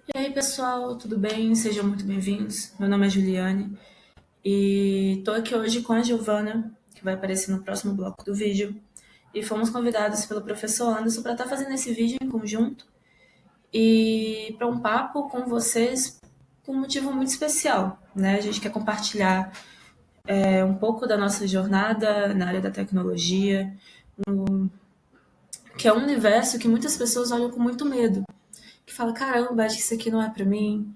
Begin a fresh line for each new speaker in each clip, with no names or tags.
E aí, pessoal, tudo bem? Sejam muito bem-vindos. Meu nome é Juliane e tô aqui hoje com a Giovana, que vai aparecer no próximo bloco do vídeo. E fomos convidados pelo professor Anderson para estar fazendo esse vídeo em conjunto e para um papo com vocês com um motivo muito especial, né? A gente quer compartilhar um pouco da nossa jornada na área da tecnologia, que é um universo que muitas pessoas olham com muito medo, que fala, caramba, acho que isso aqui não é para mim,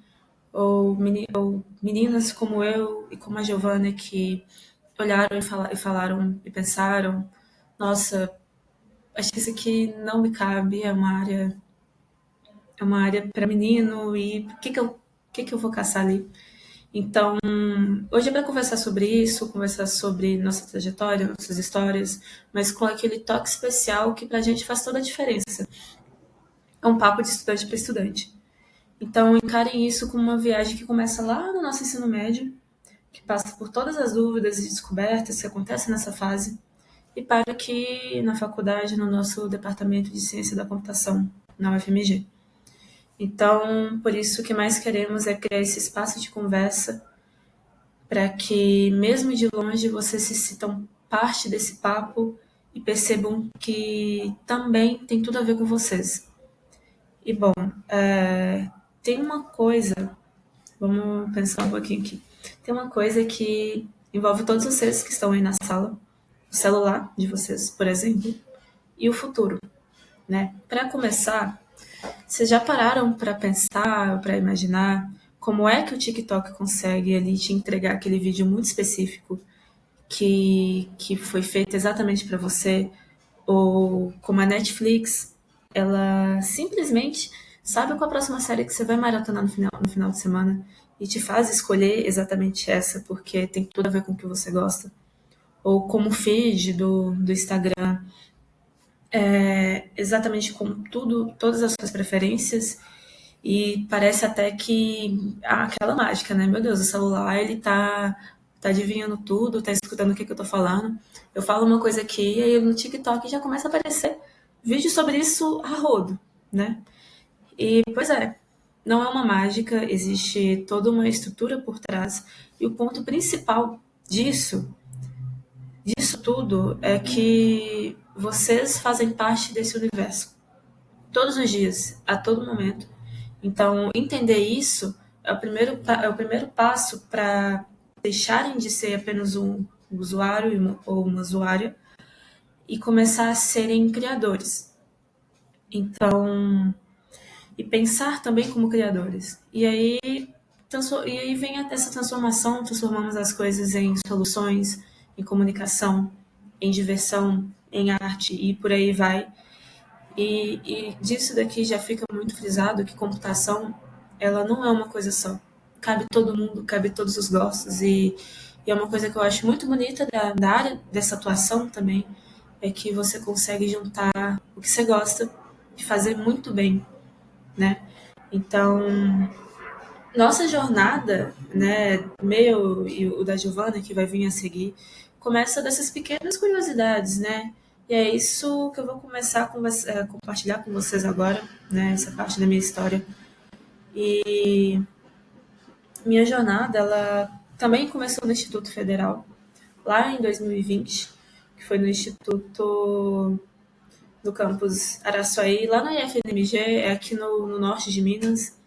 ou meninas como eu e como a Giovana que olharam e falaram e pensaram, nossa, acho que isso aqui não me cabe, é uma área para menino e o que que eu vou caçar ali? Então, hoje é para conversar sobre isso, conversar sobre nossa trajetória, nossas histórias, mas com aquele toque especial que pra gente faz toda a diferença. É um papo de estudante para estudante. Então, encarem isso como uma viagem que começa lá no nosso ensino médio, que passa por todas as dúvidas e descobertas que acontecem nessa fase, e para que na faculdade, no nosso departamento de ciência da computação, na UFMG. Então, por isso, o que mais queremos é criar esse espaço de conversa para que, mesmo de longe, vocês se sintam parte desse papo e percebam que também tem tudo a ver com vocês. E, bom, tem uma coisa, vamos pensar um pouquinho aqui. Tem uma coisa que envolve todos vocês que estão aí na sala, o celular de vocês, por exemplo, e o futuro, né? Para começar, vocês já pararam para pensar, para imaginar como é que o TikTok consegue ali te entregar aquele vídeo muito específico que foi feito exatamente para você? Ou como a Netflix, ela simplesmente sabe qual a próxima série que você vai maratonar no final de semana e te faz escolher exatamente essa, porque tem tudo a ver com o que você gosta. Ou como o feed do Instagram, exatamente com tudo, todas as suas preferências. E parece até que aquela mágica, né? Meu Deus, o celular ele tá adivinhando tudo, tá escutando o que eu tô falando. Eu falo uma coisa aqui e aí no TikTok já começa a aparecer vídeo sobre isso a rodo, né? E pois é, não é uma mágica, existe toda uma estrutura por trás. E o ponto principal disso tudo é que vocês fazem parte desse universo todos os dias, a todo momento. Então, entender isso é o primeiro passo para deixarem de ser apenas um usuário ou uma usuária e começar a serem criadores. Então, e pensar também como criadores. E aí vem essa transformação, transformamos as coisas em soluções, em comunicação, em diversão, em arte e por aí vai. E disso daqui já fica muito frisado que computação, ela não é uma coisa só. Cabe todo mundo, cabe todos os gostos. E é uma coisa que eu acho muito bonita da área dessa atuação também, é que você consegue juntar o que você gosta e fazer muito bem, né? Então, nossa jornada, né, meu e o da Giovana, que vai vir a seguir, começa dessas pequenas curiosidades, né? E é isso que eu vou começar a compartilhar com vocês agora, né? Essa parte da minha história. E minha jornada, ela também começou no Instituto Federal, lá em 2020, que foi no Instituto do campus Araçuaí, lá na IFMG, é aqui no norte de Minas.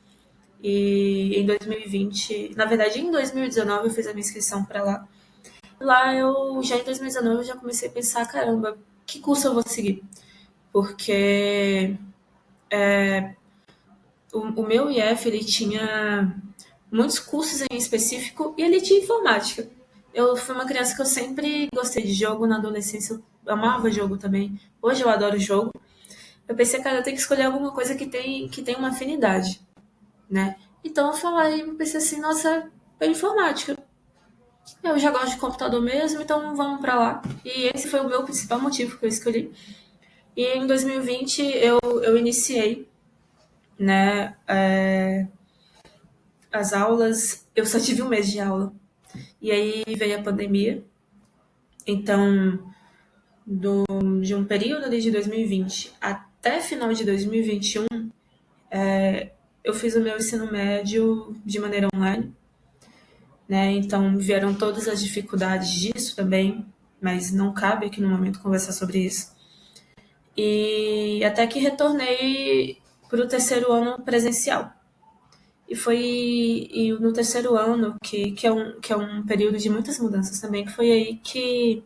E em 2020, na verdade em 2019 eu fiz a minha inscrição para lá. Lá já em 2019 eu já comecei a pensar, caramba, que curso eu vou seguir? Porque o meu IF ele tinha muitos cursos em específico e ele tinha informática. Eu fui uma criança que eu sempre gostei de jogo, na adolescência eu amava jogo também. Hoje eu adoro jogo. Eu pensei, cara, eu tenho que escolher alguma coisa que tem uma afinidade, né? Então eu falei, eu pensei assim, nossa, é informática. Eu já gosto de computador mesmo, então vamos para lá. E esse foi o meu principal motivo que eu escolhi. E em 2020 eu iniciei, né, as aulas. Eu só tive um mês de aula. E aí veio a pandemia. Então, de um período ali de 2020 até final de 2021, eu fiz o meu ensino médio de maneira online, né? Então vieram todas as dificuldades disso também, mas não cabe aqui no momento conversar sobre isso. E até que retornei para o terceiro ano presencial. E no terceiro ano, que é um período de muitas mudanças também, que foi aí que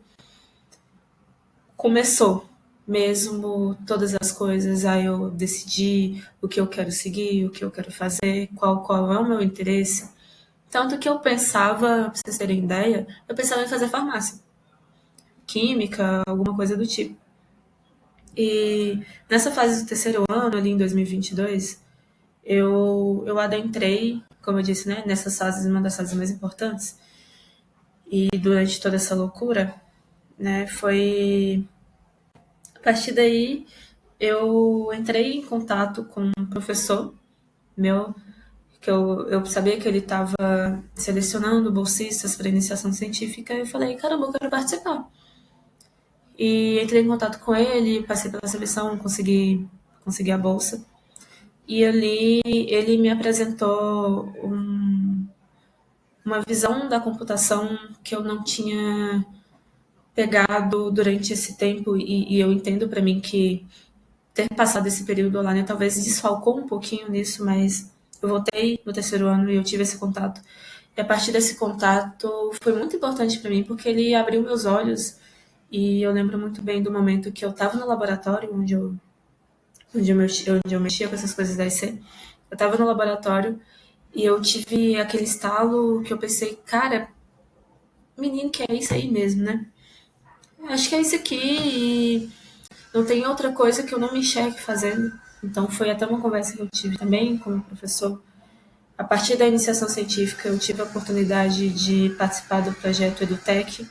começou mesmo todas as coisas. Aí eu decidi o que eu quero seguir, o que eu quero fazer, qual é o meu interesse. Tanto que eu pensava, pra vocês terem ideia, eu pensava em fazer farmácia, química, alguma coisa do tipo. E nessa fase do terceiro ano, ali em 2022, eu adentrei, como eu disse, né, nessas fases, uma das fases mais importantes. E durante toda essa loucura, né, foi a partir daí eu entrei em contato com um professor meu, que eu sabia que ele estava selecionando bolsistas para iniciação científica, e eu falei, caramba, eu quero participar. E entrei em contato com ele, passei pela seleção, consegui a bolsa. E ali ele me apresentou uma visão da computação que eu não tinha pegado durante esse tempo, e eu entendo para mim que ter passado esse período online talvez desfalcou um pouquinho nisso, mas eu voltei no terceiro ano e eu tive esse contato. E a partir desse contato foi muito importante para mim, porque ele abriu meus olhos. E eu lembro muito bem do momento que eu estava no laboratório, onde eu mexia com essas coisas da IC. Eu estava no laboratório e eu tive aquele estalo que eu pensei, cara, menino, que é isso aí mesmo, né? Acho que é isso aqui e não tem outra coisa que eu não me enxergue fazendo. Então foi até uma conversa que eu tive também com o professor. A partir da iniciação científica, eu tive a oportunidade de participar do projeto EduTech,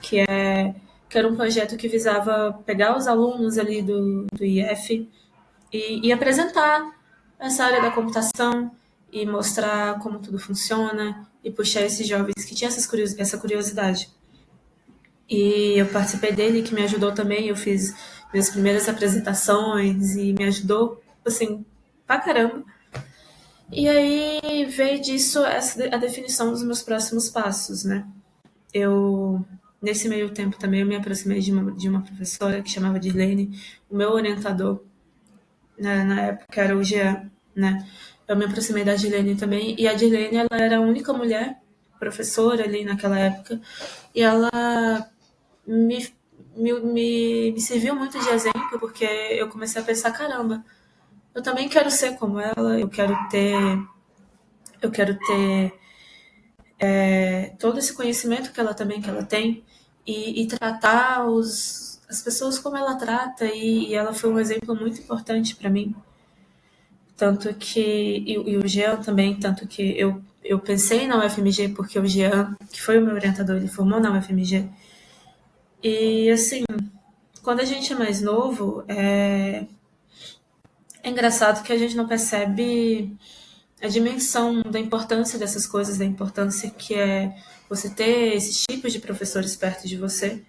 que era um projeto que visava pegar os alunos ali do IF e apresentar essa área da computação e mostrar como tudo funciona e puxar esses jovens que tinham essa curiosidade. E eu participei dele, que me ajudou também. Eu fiz minhas primeiras apresentações e me ajudou, assim, pra caramba. E aí veio disso a definição dos meus próximos passos, né? Eu, nesse meio tempo também, eu me aproximei de uma professora que chamava de Lene, o meu orientador, né, na época era o Jean, né? Eu me aproximei da Dilene também, e a Dilene, ela era a única mulher professora ali naquela época, e ela me, me serviu muito de exemplo, porque eu comecei a pensar, caramba, eu também quero ser como ela, eu quero ter todo esse conhecimento que ela tem, e tratar as pessoas como ela trata, e ela foi um exemplo muito importante para mim. Tanto que, e o Jean também, tanto que eu pensei na UFMG porque o Jean, que foi o meu orientador, ele formou na UFMG. E assim, quando a gente é mais novo, é engraçado que a gente não percebe a dimensão da importância dessas coisas, da importância que é você ter esses tipos de professores perto de você,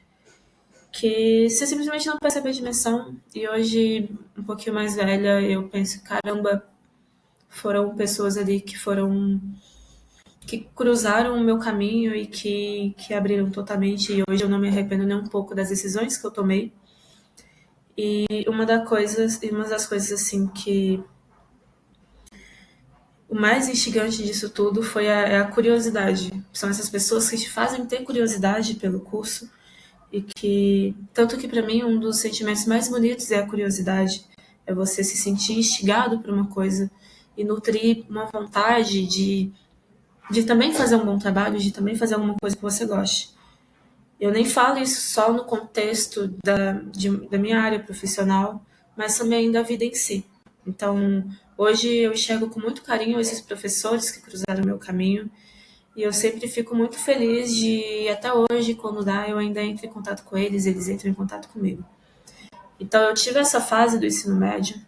que você simplesmente não percebe a dimensão. E hoje, um pouquinho mais velha, eu penso, caramba, foram pessoas ali que cruzaram o meu caminho e que abriram totalmente. E hoje eu não me arrependo nem um pouco das decisões que eu tomei. E uma das coisas assim que o mais instigante disso tudo foi a curiosidade. São essas pessoas que te fazem ter curiosidade pelo curso e que tanto que para mim um dos sentimentos mais bonitos é a curiosidade, é você se sentir instigado por uma coisa e nutrir uma vontade de também fazer um bom trabalho, de também fazer alguma coisa que você goste. Eu nem falo isso só no contexto da minha área profissional, mas também da vida em si. Então, hoje eu enxergo com muito carinho esses professores que cruzaram meu caminho e eu sempre fico muito feliz de, até hoje, quando dá, eu ainda entro em contato com eles, eles entram em contato comigo. Então, eu tive essa fase do ensino médio,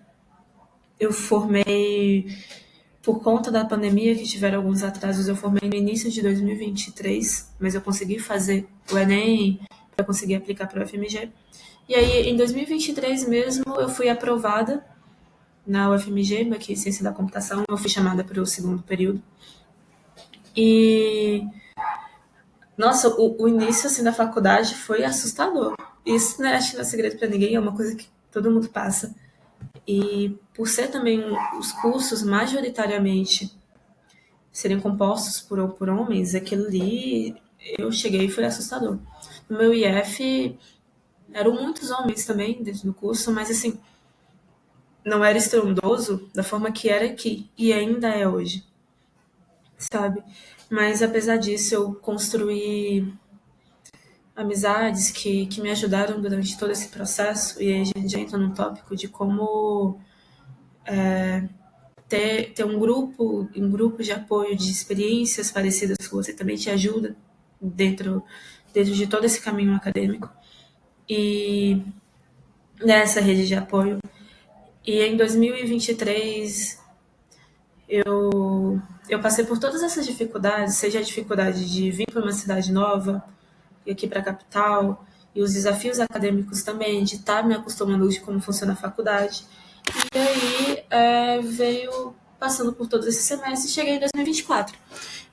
eu formei por conta da pandemia, que tiveram alguns atrasos, eu formei no início de 2023, mas eu consegui fazer o Enem para conseguir aplicar para o FMG. E aí, em 2023 mesmo, eu fui aprovada na UFMG, aqui em Ciência da Computação. Eu fui chamada para o segundo período. E, nossa, o início assim, da faculdade foi assustador. Isso, né, acho que não é segredo para ninguém, é uma coisa que todo mundo passa. E por ser também os cursos majoritariamente serem compostos por homens, aquilo ali eu cheguei e foi assustador. No meu IF eram muitos homens também dentro do curso, mas assim, não era estrondoso da forma que era aqui e ainda é hoje, sabe? Mas apesar disso, eu construí amizades que me ajudaram durante todo esse processo, e aí a gente já entra num tópico de como ter um grupo de apoio de experiências parecidas com você também te ajuda dentro, dentro de todo esse caminho acadêmico. E nessa rede de apoio. E em 2023 eu passei por todas essas dificuldades, seja a dificuldade de vir para uma cidade nova, e aqui para a capital, e os desafios acadêmicos também, de estar me acostumando de como funciona a faculdade. E aí veio passando por todos esses semestres e cheguei em 2024.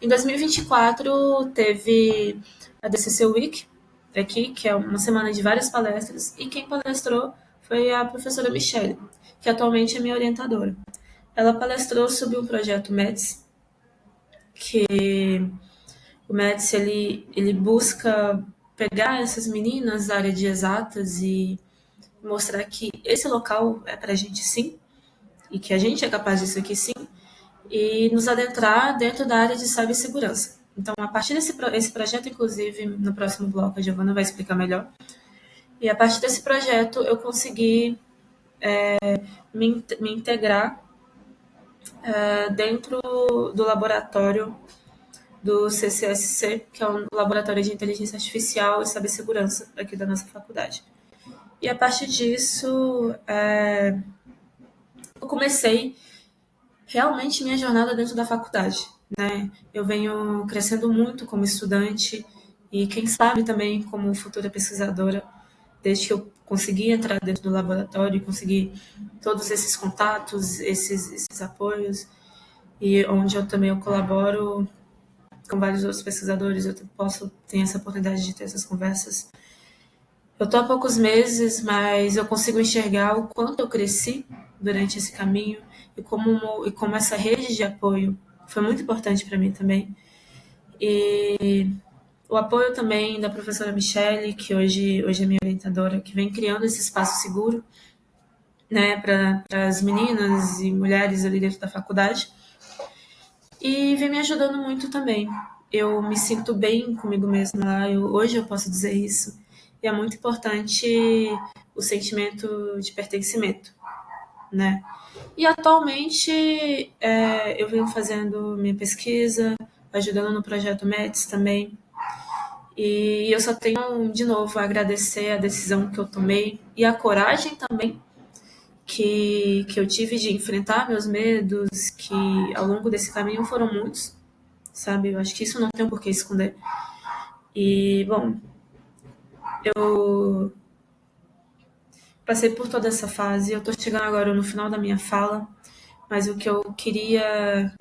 Em 2024 teve a DCC Week aqui, que é uma semana de várias palestras, e quem palestrou foi a professora Michelle, que atualmente é minha orientadora. Ela palestrou sobre um projeto METS, que o METS ele busca pegar essas meninas da área de exatas e mostrar que esse local é para a gente sim, e que a gente é capaz disso aqui sim, e nos adentrar dentro da área de cibersegurança. Então, a partir esse projeto, inclusive, no próximo bloco, a Giovana vai explicar melhor. E a partir desse projeto, eu consegui me integrar dentro do laboratório do CCSC, que é um laboratório de inteligência artificial e cibersegurança aqui da nossa faculdade. E a partir disso, eu comecei realmente minha jornada dentro da faculdade, né? Eu venho crescendo muito como estudante e quem sabe também como futura pesquisadora, desde que eu consegui entrar dentro do laboratório e consegui todos esses contatos, esses apoios, e onde eu também colaboro com vários outros pesquisadores, eu posso ter essa oportunidade de ter essas conversas. Eu estou há poucos meses, mas eu consigo enxergar o quanto eu cresci durante esse caminho e como essa rede de apoio foi muito importante para mim também. E o apoio também da professora Michelle, que hoje é minha orientadora, que vem criando esse espaço seguro, né, para as meninas e mulheres ali dentro da faculdade. E vem me ajudando muito também. Eu me sinto bem comigo mesma lá, hoje eu posso dizer isso. E é muito importante o sentimento de pertencimento, né? E atualmente eu venho fazendo minha pesquisa, ajudando no projeto METS também. E eu só tenho, de novo, a agradecer a decisão que eu tomei e a coragem também que eu tive de enfrentar meus medos, que ao longo desse caminho foram muitos, sabe? Eu acho que isso não tem por que esconder. E, bom, eu passei por toda essa fase, eu tô chegando agora no final da minha fala, mas o que eu queria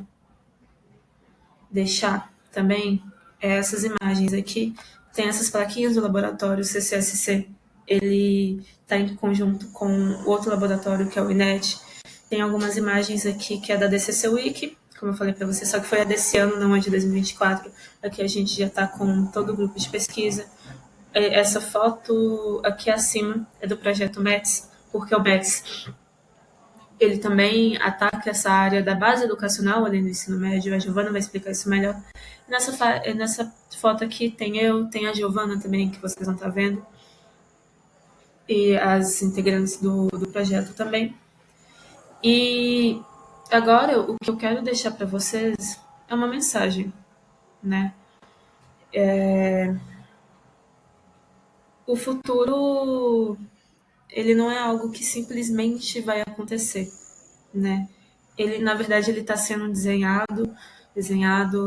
deixar também é essas imagens aqui. Tem essas plaquinhas do laboratório CCSC, ele está em conjunto com o outro laboratório que é o INET. Tem algumas imagens aqui que é da DCC Week, como eu falei para você, só que foi a desse ano, não a de 2024. Aqui a gente já está com todo o grupo de pesquisa. Essa foto aqui acima é do projeto METS, porque o METS ele também ataca essa área da base educacional, além do ensino médio. A Giovana vai explicar isso melhor. Nessa foto aqui tem a Giovana também, que vocês vão estar vendo, e as integrantes do projeto também. E agora o que eu quero deixar para vocês é uma mensagem, né? O futuro, ele não é algo que simplesmente vai acontecer, né? Ele, na verdade, ele está sendo desenhado,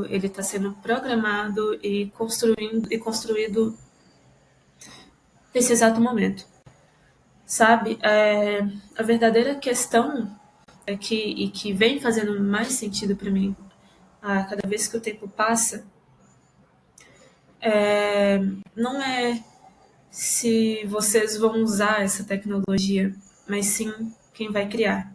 ele está sendo programado e construído nesse exato momento, sabe? A verdadeira questão e que vem fazendo mais sentido para mim a cada vez que o tempo passa, não é se vocês vão usar essa tecnologia, mas sim quem vai criar.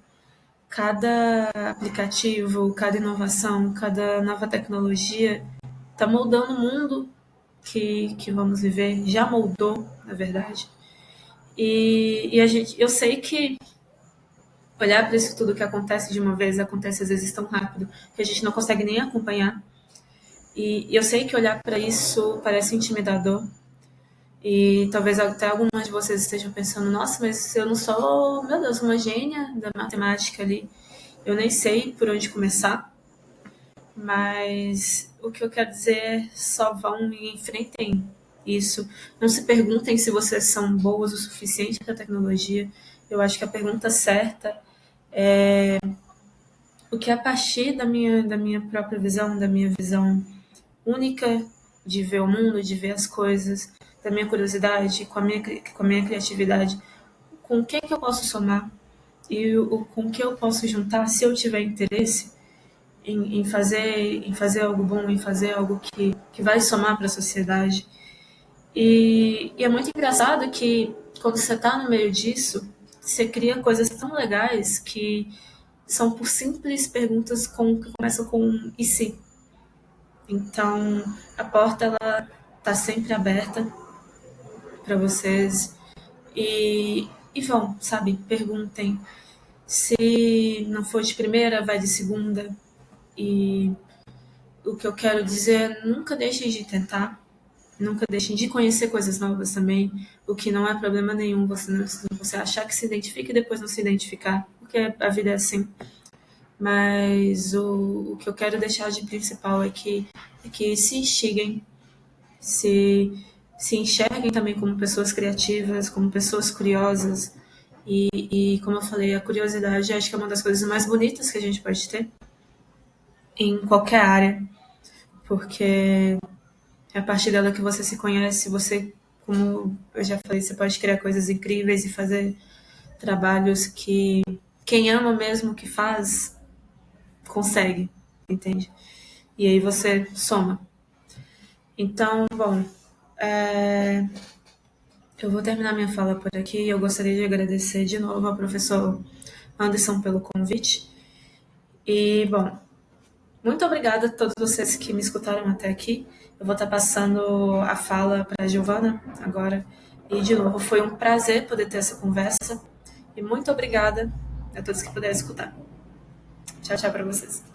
Cada aplicativo, cada inovação, cada nova tecnologia está moldando o mundo que vamos viver, já moldou, na verdade. Eu sei que olhar para isso tudo que acontece de uma vez acontece às vezes tão rápido que a gente não consegue nem acompanhar. E eu sei que olhar para isso parece intimidador. E talvez até algumas de vocês estejam pensando: nossa, mas eu não sou, meu Deus, uma gênia da matemática ali. Eu nem sei por onde começar. Mas o que eu quero dizer é: só vão e enfrentem isso. Não se perguntem se vocês são boas o suficiente para a tecnologia. Eu acho que a pergunta certa é o que, a partir da minha própria visão, da minha visão única de ver o mundo, de ver as coisas, da minha curiosidade, com a minha criatividade, com o que eu posso somar e com o que eu posso juntar se eu tiver interesse em fazer algo bom, em fazer algo que vai somar para a sociedade. E é muito engraçado que quando você está no meio disso, você cria coisas tão legais que são por simples perguntas que começam com e se. Então, a porta ela tá sempre aberta para vocês e vão, sabe? Perguntem. Se não for de primeira, vai de segunda. E o que eu quero dizer é: nunca deixem de tentar, nunca deixem de conhecer coisas novas também, o que não é problema nenhum você achar que se identifica e depois não se identificar, porque a vida é assim. Mas o que eu quero deixar de principal é que se instiguem, se, se enxerguem também como pessoas criativas, como pessoas curiosas. E como eu falei, a curiosidade acho que é uma das coisas mais bonitas que a gente pode ter em qualquer área, porque é a partir dela que você se conhece, você, como eu já falei, você pode criar coisas incríveis e fazer trabalhos que quem ama mesmo o que faz consegue, entende? E aí você soma. Então, bom, eu vou terminar minha fala por aqui. Eu gostaria de agradecer de novo ao professor Anderson pelo convite. E, bom, muito obrigada a todos vocês que me escutaram até aqui. Eu vou estar passando a fala para a Giovana agora. E, de novo, foi um prazer poder ter essa conversa. E muito obrigada a todos que puderam escutar. Tchau, tchau para vocês.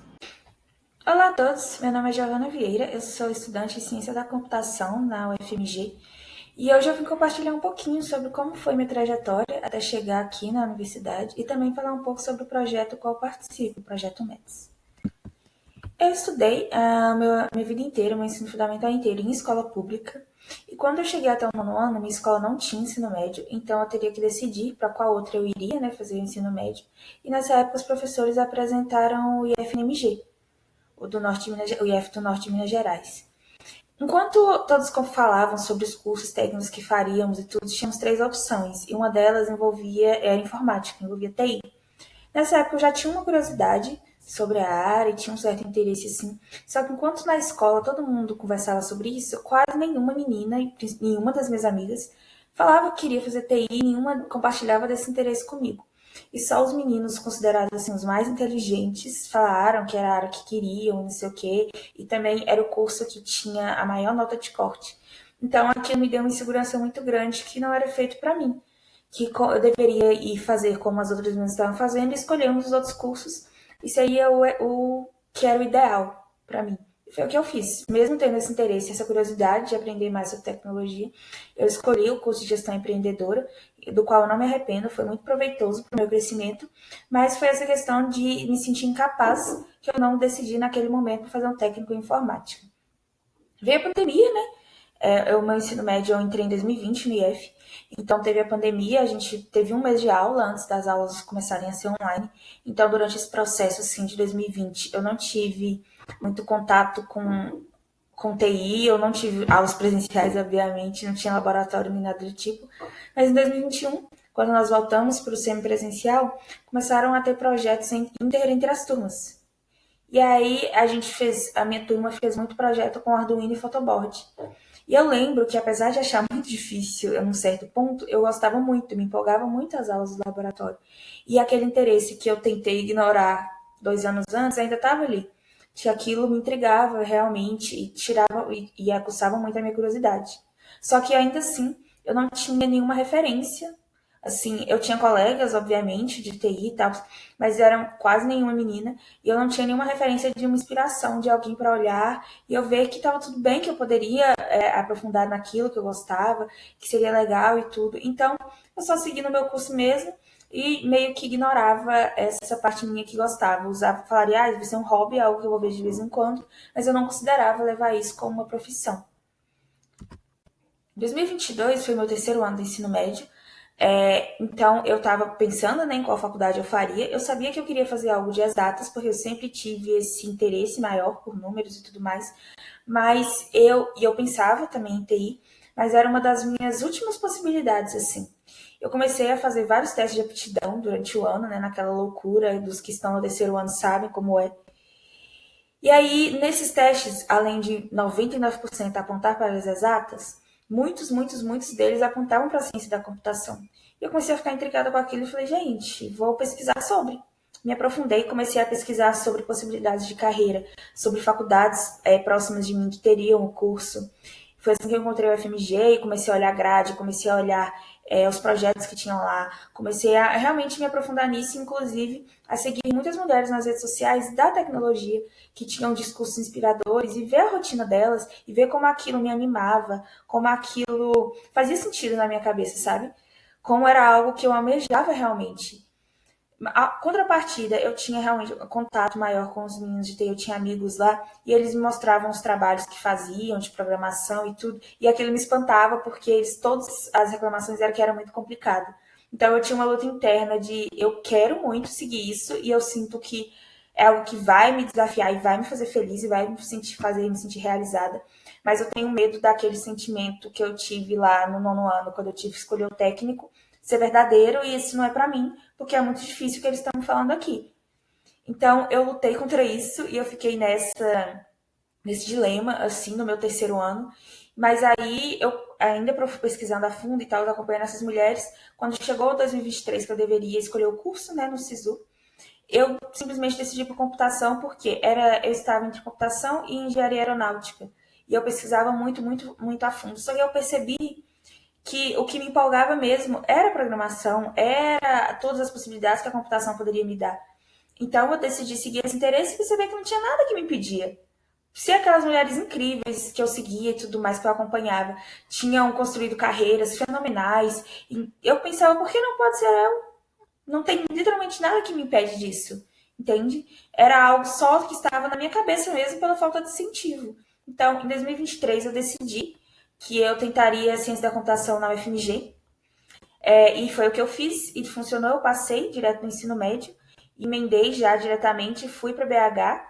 Olá a todos, meu nome é Giovana Vieira, eu sou estudante de Ciência da Computação na UFMG e hoje eu vim compartilhar um pouquinho sobre como foi minha trajetória até chegar aqui na universidade e também falar um pouco sobre o projeto qual eu participo, o Projeto METS. Eu estudei minha vida inteira, meu ensino fundamental inteiro em escola pública e quando eu cheguei até o nono ano, minha escola não tinha ensino médio, então eu teria que decidir para qual outra eu iria, né, fazer o ensino médio e nessa época os professores apresentaram o IFMG, o IF do Norte de Minas Gerais. Enquanto todos falavam sobre os cursos técnicos que faríamos e tudo, tínhamos três opções, e uma delas era informática, envolvia TI. Nessa época eu já tinha uma curiosidade sobre a área e tinha um certo interesse assim. Só que enquanto na escola todo mundo conversava sobre isso, quase nenhuma menina, nenhuma das minhas amigas, falava que queria fazer TI, nenhuma compartilhava desse interesse comigo. E só os meninos considerados assim os mais inteligentes falaram que era a área que queriam, não sei o quê, e também era o curso que tinha a maior nota de corte. Então aquilo me deu uma insegurança muito grande que não era feito para mim, que eu deveria ir fazer como as outras meninas estavam fazendo e escolher um dos outros cursos. Isso aí é o que era o ideal para mim. Foi o que eu fiz. Mesmo tendo esse interesse, essa curiosidade de aprender mais sobre tecnologia, eu escolhi o curso de gestão empreendedora, do qual eu não me arrependo, foi muito proveitoso para o meu crescimento, mas foi essa questão de me sentir incapaz que eu não decidi naquele momento fazer um técnico em informática. Veio a pandemia, né? O meu ensino médio eu entrei em 2020 no IF, então teve a pandemia, a gente teve um mês de aula antes das aulas começarem a ser online, então durante esse processo assim, de 2020 eu não tive muito contato com TI, eu não tive aulas presenciais, obviamente, não tinha laboratório nem nada do tipo, mas em 2021 quando nós voltamos para o semipresencial, começaram a ter projetos entre as turmas. E aí a minha turma fez muito projeto com Arduino e Photoboard. E eu lembro que, apesar de achar muito difícil, em um certo ponto, eu gostava muito, me empolgava muito as aulas do laboratório. E aquele interesse que eu tentei ignorar 2 anos antes ainda estava ali. Que aquilo me intrigava realmente e tirava e aguçava muito a minha curiosidade. Só que ainda assim, eu não tinha nenhuma referência. Assim, eu tinha colegas, obviamente, de TI e tal, mas eram quase nenhuma menina, e eu não tinha nenhuma referência de uma inspiração de alguém para olhar e eu ver que estava tudo bem, que eu poderia aprofundar naquilo que eu gostava, que seria legal e tudo. Então, eu só segui no meu curso mesmo e meio que ignorava essa parte minha que gostava. Usava, falaria, vai ser um hobby, algo que eu vou ver de vez em quando, mas eu não considerava levar isso como uma profissão. 2022 foi meu terceiro ano do ensino médio, então eu estava pensando, né, em qual faculdade eu faria. Eu sabia que eu queria fazer algo de exatas, porque eu sempre tive esse interesse maior por números e tudo mais, mas eu pensava também em TI, mas era uma das minhas últimas possibilidades, assim. Eu comecei a fazer vários testes de aptidão durante o ano, né, naquela loucura dos que estão no terceiro ano sabem como é. E aí, nesses testes, além de 99% apontar para as exatas, muitos deles apontavam para a ciência da computação. E eu comecei a ficar intrigada com aquilo e falei, gente, vou pesquisar sobre. Me aprofundei, comecei a pesquisar sobre possibilidades de carreira, sobre faculdades próximas de mim que teriam o curso. Foi assim que eu encontrei o FMG e comecei a olhar a grade, comecei a olhar os projetos que tinham lá, comecei a realmente me aprofundar nisso, inclusive a seguir muitas mulheres nas redes sociais da tecnologia que tinham discursos inspiradores e ver a rotina delas e ver como aquilo me animava, como aquilo fazia sentido na minha cabeça, sabe? Como era algo que eu almejava realmente. A contrapartida, eu tinha realmente um contato maior com os meninos de TI, eu tinha amigos lá, e eles me mostravam os trabalhos que faziam, de programação e tudo, e aquilo me espantava, porque todas as reclamações eram que era muito complicado. Então eu tinha uma luta interna de eu quero muito seguir isso, e eu sinto que é algo que vai me desafiar e vai me fazer feliz e vai fazer me sentir realizada. Mas eu tenho medo daquele sentimento que eu tive lá no nono ano, quando eu tive que escolher o técnico, ser verdadeiro, e isso não é para mim, porque é muito difícil o que eles estão me falando aqui. Então, eu lutei contra isso e eu fiquei nesse dilema, assim, no meu terceiro ano. Mas aí, eu ainda pesquisando a fundo e tal, acompanhando essas mulheres, quando chegou 2023, que eu deveria escolher o curso, né, no SISU, eu simplesmente decidi por computação, porque eu estava entre computação e engenharia aeronáutica. E eu pesquisava muito a fundo. Só que eu percebi que o que me empolgava mesmo era a programação, era todas as possibilidades que a computação poderia me dar. Então eu decidi seguir esse interesse e perceber que não tinha nada que me impedia. Se aquelas mulheres incríveis que eu seguia e tudo mais que eu acompanhava tinham construído carreiras fenomenais, eu pensava, por que não pode ser eu? Não tem literalmente nada que me impede disso, entende? Era algo só que estava na minha cabeça mesmo pela falta de incentivo. Então, em 2023, eu decidi que eu tentaria ciência da computação na UFMG, e foi o que eu fiz, e funcionou. Eu passei direto no ensino médio, emendei já diretamente, fui para BH,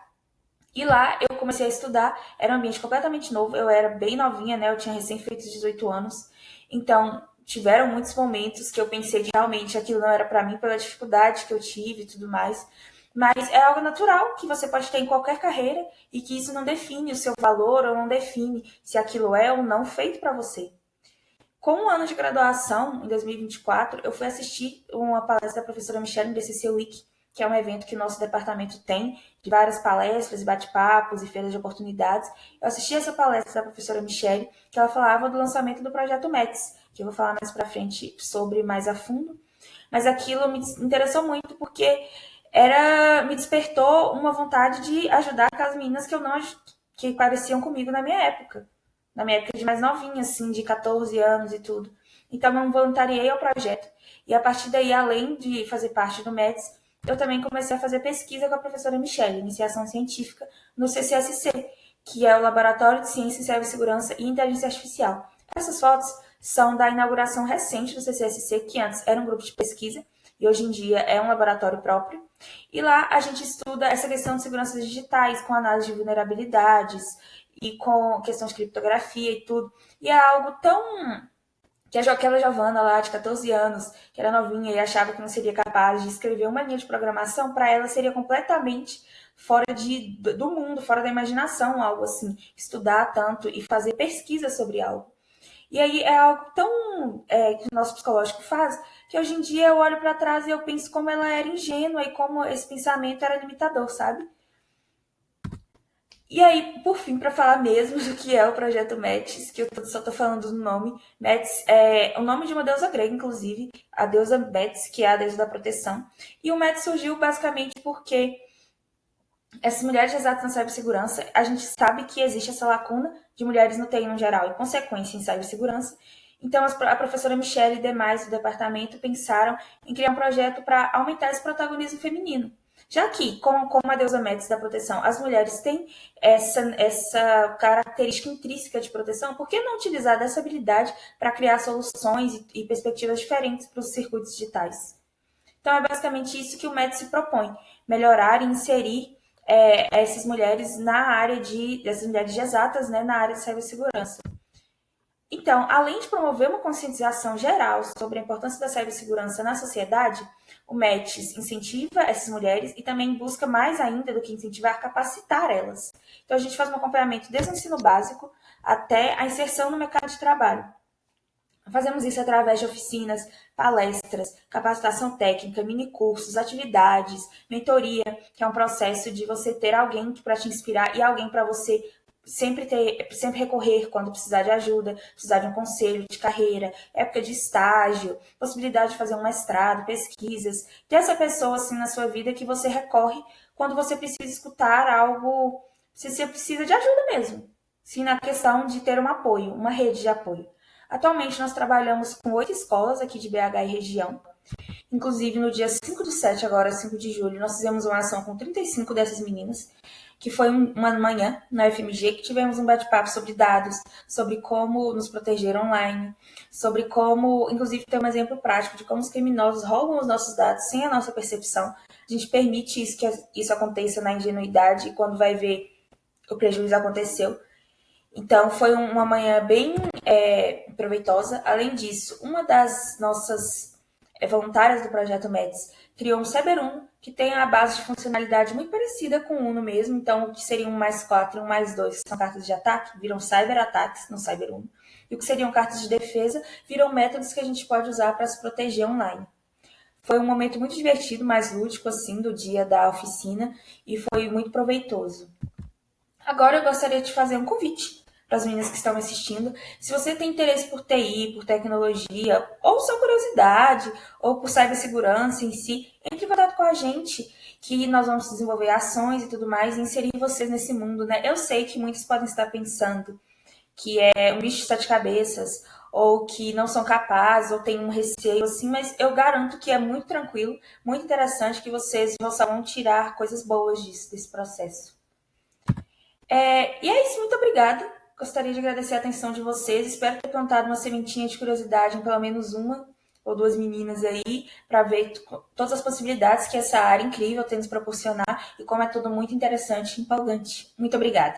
e lá eu comecei a estudar. Era um ambiente completamente novo, eu era bem novinha, né? Eu tinha recém feito 18 anos, então tiveram muitos momentos que eu pensei que realmente aquilo não era para mim, pela dificuldade que eu tive e tudo mais. Mas é algo natural que você pode ter em qualquer carreira e que isso não define o seu valor ou não define se aquilo é ou não feito para você. Com o ano de graduação, em 2024, eu fui assistir uma palestra da professora Michelle no DCC Week, que é um evento que o nosso departamento tem, de várias palestras, bate-papos e feiras de oportunidades. Eu assisti essa palestra da professora Michelle, que ela falava do lançamento do projeto METS, que eu vou falar mais para frente sobre mais a fundo. Mas aquilo me interessou muito porque me despertou uma vontade de ajudar aquelas meninas que pareciam comigo na minha época de mais novinha, assim, de 14 anos e tudo. Então eu me voluntariei ao projeto. E a partir daí, além de fazer parte do METS, eu também comecei a fazer pesquisa com a professora Michelle, iniciação científica, no CCSC, que é o Laboratório de Ciência, Cibersegurança e Inteligência Artificial. Essas fotos são da inauguração recente do CCSC, que antes era um grupo de pesquisa e hoje em dia é um laboratório próprio. E lá a gente estuda essa questão de seguranças digitais, com análise de vulnerabilidades e com questão de criptografia e tudo. E é algo que aquela Giovana lá de 14 anos, que era novinha e achava que não seria capaz de escrever uma linha de programação, para ela seria completamente fora do mundo, fora da imaginação, algo assim. Estudar tanto e fazer pesquisa sobre algo. E aí é algo tão que o nosso psicológico faz, que hoje em dia eu olho para trás e eu penso como ela era ingênua e como esse pensamento era limitador, sabe? E aí, por fim, para falar mesmo do que é o projeto METS, que eu só estou falando do nome, METS é o nome de uma deusa grega, inclusive, a deusa Metis, que é a deusa da proteção. E o METS surgiu basicamente porque essas mulheres de exatas na cibersegurança, a gente sabe que existe essa lacuna de mulheres no TI no geral e consequência em cibersegurança. Então, a professora Michelle e demais do departamento pensaram em criar um projeto para aumentar esse protagonismo feminino. Já que, como a deusa Metis da proteção, as mulheres têm essa característica intrínseca de proteção, por que não utilizar dessa habilidade para criar soluções e perspectivas diferentes para os circuitos digitais? Então, é basicamente isso que o Metis se propõe, melhorar e inserir essas mulheres essas mulheres de exatas, né, na área de cibersegurança. Então, além de promover uma conscientização geral sobre a importância da cibersegurança na sociedade, o METS incentiva essas mulheres e também busca mais ainda do que incentivar, capacitar elas. Então, a gente faz um acompanhamento desde o ensino básico até a inserção no mercado de trabalho. Fazemos isso através de oficinas, palestras, capacitação técnica, minicursos, atividades, mentoria, que é um processo de você ter alguém para te inspirar e alguém para você sempre recorrer quando precisar de ajuda, precisar de um conselho de carreira, época de estágio, possibilidade de fazer um mestrado, pesquisas. Ter essa pessoa assim na sua vida que você recorre quando você precisa escutar algo, se você precisa de ajuda mesmo. Sim, na questão de ter um apoio, uma rede de apoio. Atualmente, nós trabalhamos com 8 escolas aqui de BH e região. Inclusive, no dia 5/7, agora 5 de julho, nós fizemos uma ação com 35 dessas meninas, que foi uma manhã na UFMG, que tivemos um bate-papo sobre dados, sobre como nos proteger online, sobre como, inclusive, ter um exemplo prático de como os criminosos roubam os nossos dados sem a nossa percepção. A gente permite que isso aconteça na ingenuidade e quando vai ver o prejuízo aconteceu. Então, foi uma manhã bem proveitosa. Além disso, uma das nossas voluntárias do Projeto MEDS criou um CyberUno, que tem a base de funcionalidade muito parecida com o Uno mesmo. Então, o que seria um +4 e um +2, que são cartas de ataque, viram cyberataques no CyberUno. E o que seriam cartas de defesa, viram métodos que a gente pode usar para se proteger online. Foi um momento muito divertido, mais lúdico, assim, do dia da oficina, e foi muito proveitoso. Agora eu gostaria de fazer um convite para as meninas que estão me assistindo. Se você tem interesse por TI, por tecnologia, ou sua curiosidade, ou por cibersegurança em si, entre em contato com a gente, que nós vamos desenvolver ações e tudo mais, e inserir vocês nesse mundo, né? Eu sei que muitos podem estar pensando que é um bicho de sete cabeças, ou que não são capazes, ou tem um receio, assim, mas eu garanto que é muito tranquilo, muito interessante, que vocês vão tirar coisas boas desse processo. E é isso, muito obrigada. Gostaria de agradecer a atenção de vocês. Espero ter plantado uma sementinha de curiosidade em pelo menos uma ou duas meninas aí, para ver todas as possibilidades que essa área incrível tem nos proporcionar e como é tudo muito interessante e empolgante. Muito obrigada.